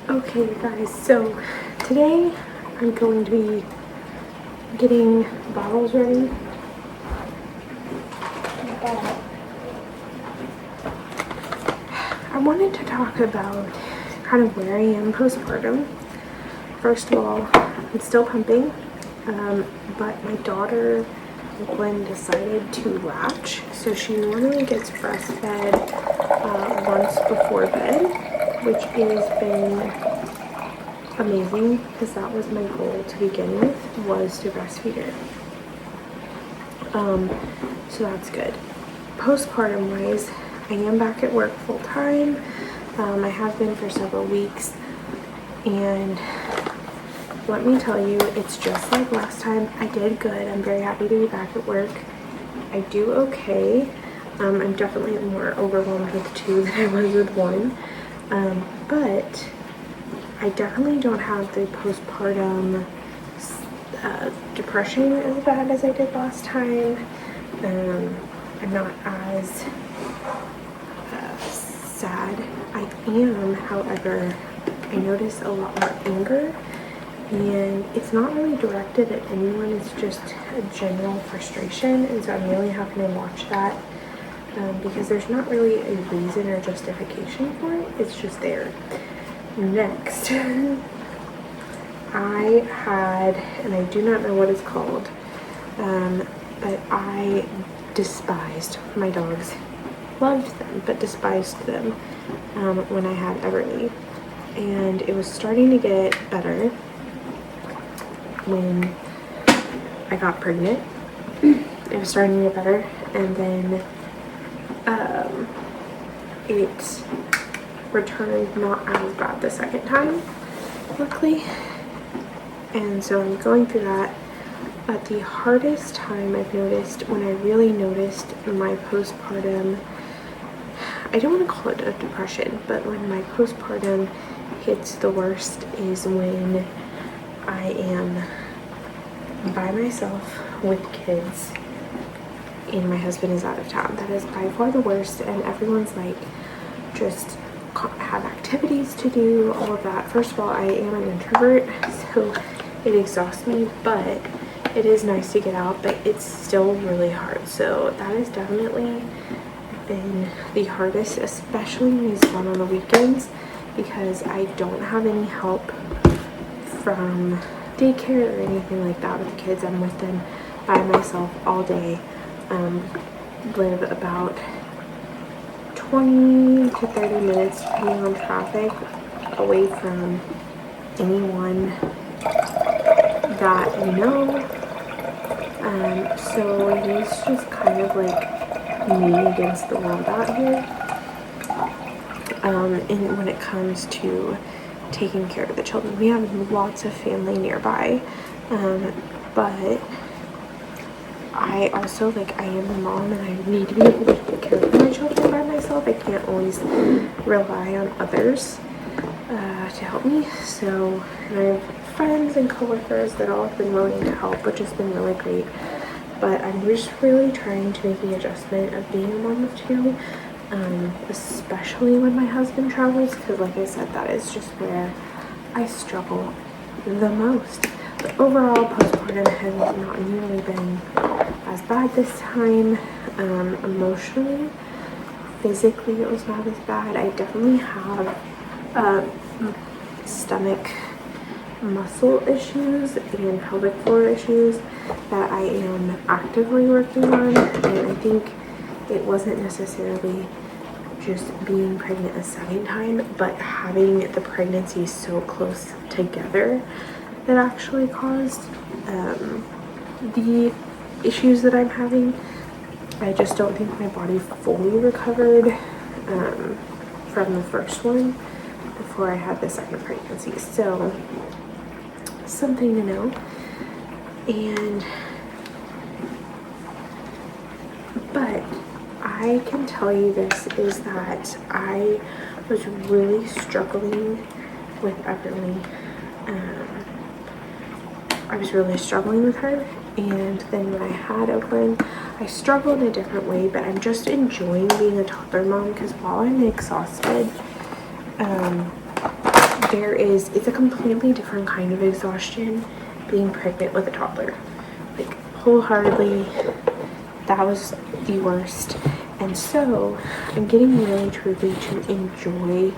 Okay guys, so today I'm going to be getting bottles ready. But I wanted to talk about kind of where I am postpartum. First of all, I'm still pumping, but my daughter Gwen decided to latch, so she normally gets breastfed once before bed, which has been amazing because that was my goal to begin with, was to breastfeed her. So that's good. Postpartum wise, I am back at work full time. I have been for several weeks, and let me tell you, it's just like last time. I did good. I'm very happy to be back at work. I do okay. I'm definitely more overwhelmed with 2 than I was with 1, but I definitely don't have the postpartum depression as bad as I did last time. I'm not as sad. I am, however, I notice a lot more anger, and it's not really directed at anyone. It's just a general frustration, and so I'm really having to watch that because there's not really a reason or justification for it. It's just there. Next, I had, and I do not know what it's called, but I despised my dogs. Loved them, but despised them when I had Everly. And it was starting to get better when I got pregnant. It was starting to get better, and then it returned not as bad the second time, luckily. And so I'm going through that. But the hardest time I've noticed, when I really noticed my postpartum, I don't want to call it a depression, but when my postpartum hits the worst is when I am by myself with kids and my husband is out of town. That is by far the worst, and everyone's like, just have activities to do, all of that. First of all, I am an introvert, so it exhausts me, but it is nice to get out, but it's still really hard. So that has definitely been the hardest, especially when he's gone on the weekends, because I don't have any help from daycare or anything like that with the kids. I'm with them by myself all day. Live about 20 to 30 minutes, depending on traffic, away from anyone that you know. So he's just kind of like me against the world out here. And when it comes to taking care of the children, we have lots of family nearby, but I also, like, I am a mom and I need to be able to take care of my children by myself. I can't always rely on others to help me. So, and I have friends and coworkers that all have been willing to help, which has been really great. But I'm just really trying to make the adjustment of being a mom of 2, especially when my husband travels, because like I said, that is just where I struggle the most. But overall, postpartum has not nearly been as bad this time. Emotionally, physically, it was not as bad. I definitely have stomach muscle issues and pelvic floor issues that I am actively working on, and I think it wasn't necessarily just being pregnant a second time, but having the pregnancy so close together that actually caused the issues that I'm having. I just don't think my body fully recovered from the first one before I had the second pregnancy. So something to know. But I can tell you this, is that I was really struggling with Everly. I was really struggling with her, and then when I had Oakland, I struggled in a different way, but I'm just enjoying being a toddler mom, because while I'm exhausted, it's a completely different kind of exhaustion being pregnant with a toddler. Like, wholeheartedly, that was the worst. And so I'm getting really truly to enjoy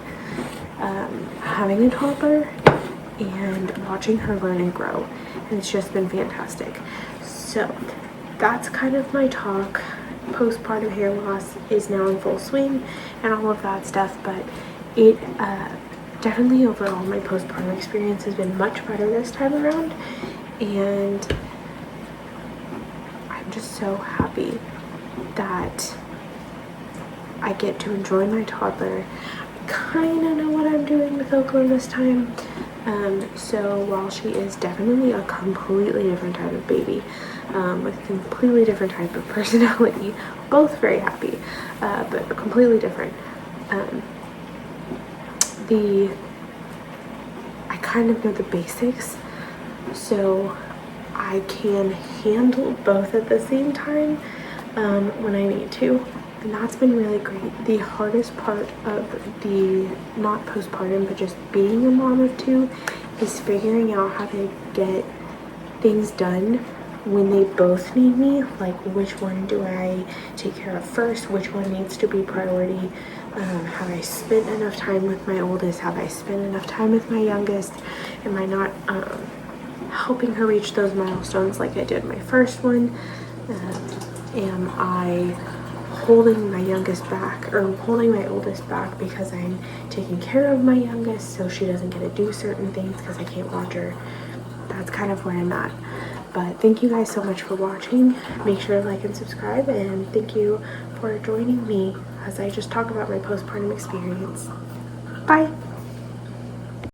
having a toddler and watching her learn and grow, and it's just been fantastic. So that's kind of my talk. Postpartum hair loss is now in full swing and all of that stuff, but it definitely overall my postpartum experience has been much better this time around, and I'm just so happy that I get to enjoy my toddler. I kind of know what I'm doing with Oakland this time. So while she is definitely a completely different type of baby, with a completely different type of personality, both very happy, but completely different. I kind of know the basics, so I can handle both at the same time when I need to. And that's been really great. The hardest part of the, not postpartum, but just being a mom of two, is figuring out how to get things done when they both need me. Like, which one do I take care of first? Which one needs to be priority? Have I spent enough time with my oldest? Have I spent enough time with my youngest? Am I not helping her reach those milestones like I did my first one? Am I holding my youngest back, or holding my oldest back because I'm taking care of my youngest so she doesn't get to do certain things because I can't watch her? That's kind of where I'm at. But thank you guys so much for watching. Make sure to like and subscribe, and thank you for joining me as I just talk about my postpartum experience. Bye.